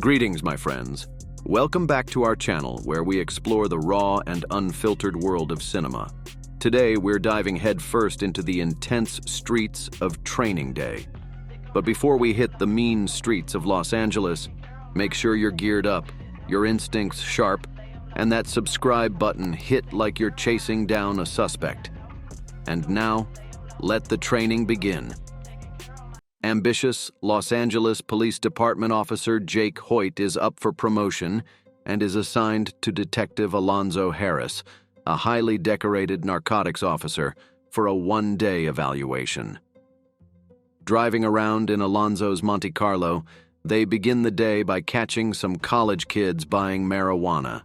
Greetings, my friends. Welcome back to our channel where we explore the raw and unfiltered world of cinema. Today, we're diving headfirst into the intense streets of Training Day. But before we hit the mean streets of Los Angeles, make sure you're geared up, your instincts sharp, and that subscribe button hit like you're chasing down a suspect. And now, let the training begin. Ambitious Los Angeles Police Department officer Jake Hoyt is up for promotion and is assigned to Detective Alonzo Harris, a highly decorated narcotics officer, for a one-day evaluation. Driving around in Alonzo's Monte Carlo, they begin the day by catching some college kids buying marijuana.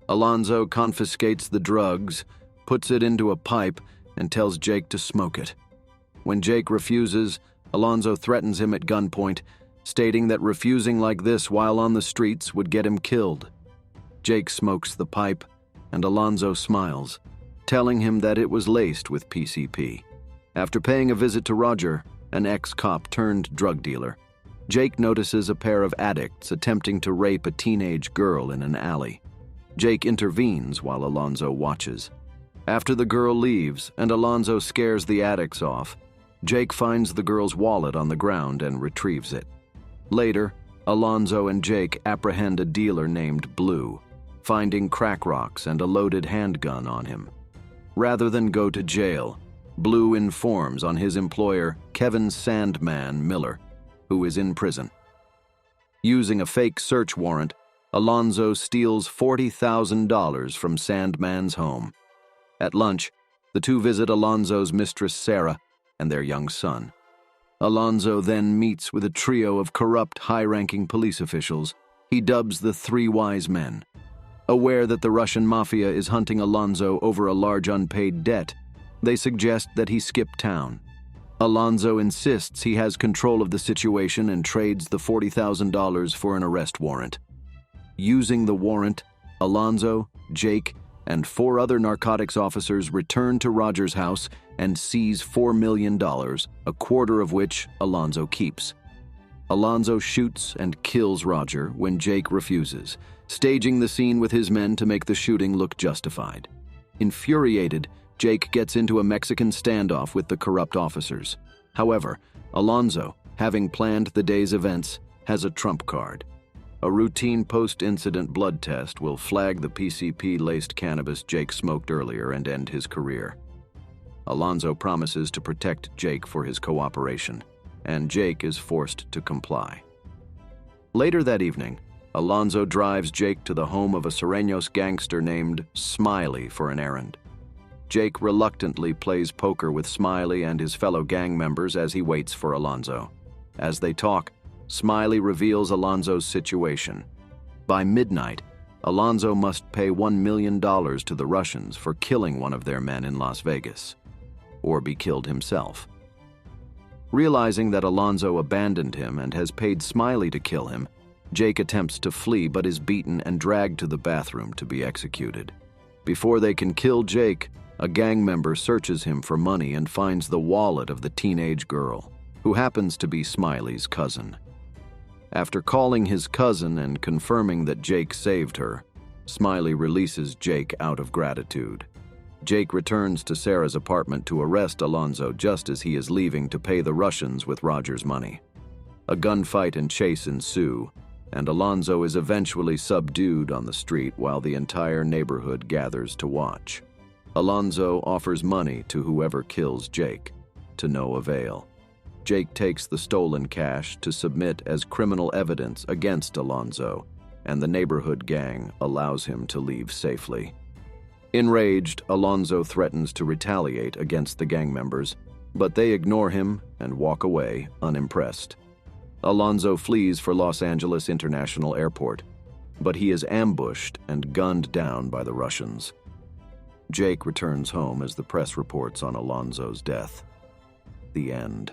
Alonzo confiscates the drugs, puts it into a pipe, and tells Jake to smoke it. When Jake refuses, Alonzo threatens him at gunpoint, stating that refusing like this while on the streets would get him killed. Jake smokes the pipe, and Alonzo smiles, telling him that it was laced with PCP. After paying a visit to Roger, an ex-cop turned drug dealer, Jake notices a pair of addicts attempting to rape a teenage girl in an alley. Jake intervenes while Alonzo watches. After the girl leaves and Alonzo scares the addicts off, Jake finds the girl's wallet on the ground and retrieves it. Later, Alonzo and Jake apprehend a dealer named Blue, finding crack rocks and a loaded handgun on him. Rather than go to jail, Blue informs on his employer, Kevin Sandman Miller, who is in prison. Using a fake search warrant, Alonzo steals $40,000 from Sandman's home. At lunch, the two visit Alonzo's mistress Sarah and their young son. Alonzo then meets with a trio of corrupt, high-ranking police officials he dubs the Three Wise Men. Aware that the Russian mafia is hunting Alonzo over a large unpaid debt, they suggest that he skip town. Alonzo insists he has control of the situation and trades the $40,000 for an arrest warrant. Using the warrant, Alonzo, Jake, and 4 other narcotics officers return to Roger's house and seize $4 million, a quarter of which Alonzo keeps. Alonzo shoots and kills Roger when Jake refuses, staging the scene with his men to make the shooting look justified. Infuriated, Jake gets into a Mexican standoff with the corrupt officers. However, Alonzo, having planned the day's events, has a trump card. A routine post-incident blood test will flag the PCP-laced cannabis Jake smoked earlier and end his career. Alonzo promises to protect Jake for his cooperation, and Jake is forced to comply. Later that evening, Alonzo drives Jake to the home of a Sureños gangster named Smiley for an errand. Jake reluctantly plays poker with Smiley and his fellow gang members as he waits for Alonzo. As they talk, Smiley reveals Alonzo's situation. By midnight, Alonzo must pay $1 million to the Russians for killing one of their men in Las Vegas, or be killed himself. Realizing that Alonzo abandoned him and has paid Smiley to kill him, Jake attempts to flee but is beaten and dragged to the bathroom to be executed. Before they can kill Jake, a gang member searches him for money and finds the wallet of the teenage girl, who happens to be Smiley's cousin. After calling his cousin and confirming that Jake saved her, Smiley releases Jake out of gratitude. Jake returns to Sarah's apartment to arrest Alonzo just as he is leaving to pay the Russians with Roger's money. A gunfight and chase ensue, and Alonzo is eventually subdued on the street while the entire neighborhood gathers to watch. Alonzo offers money to whoever kills Jake, to no avail. Jake takes the stolen cash to submit as criminal evidence against Alonzo, and the neighborhood gang allows him to leave safely. Enraged, Alonzo threatens to retaliate against the gang members, but they ignore him and walk away unimpressed. Alonzo flees for Los Angeles International Airport, but he is ambushed and gunned down by the Russians. Jake returns home as the press reports on Alonzo's death. The end.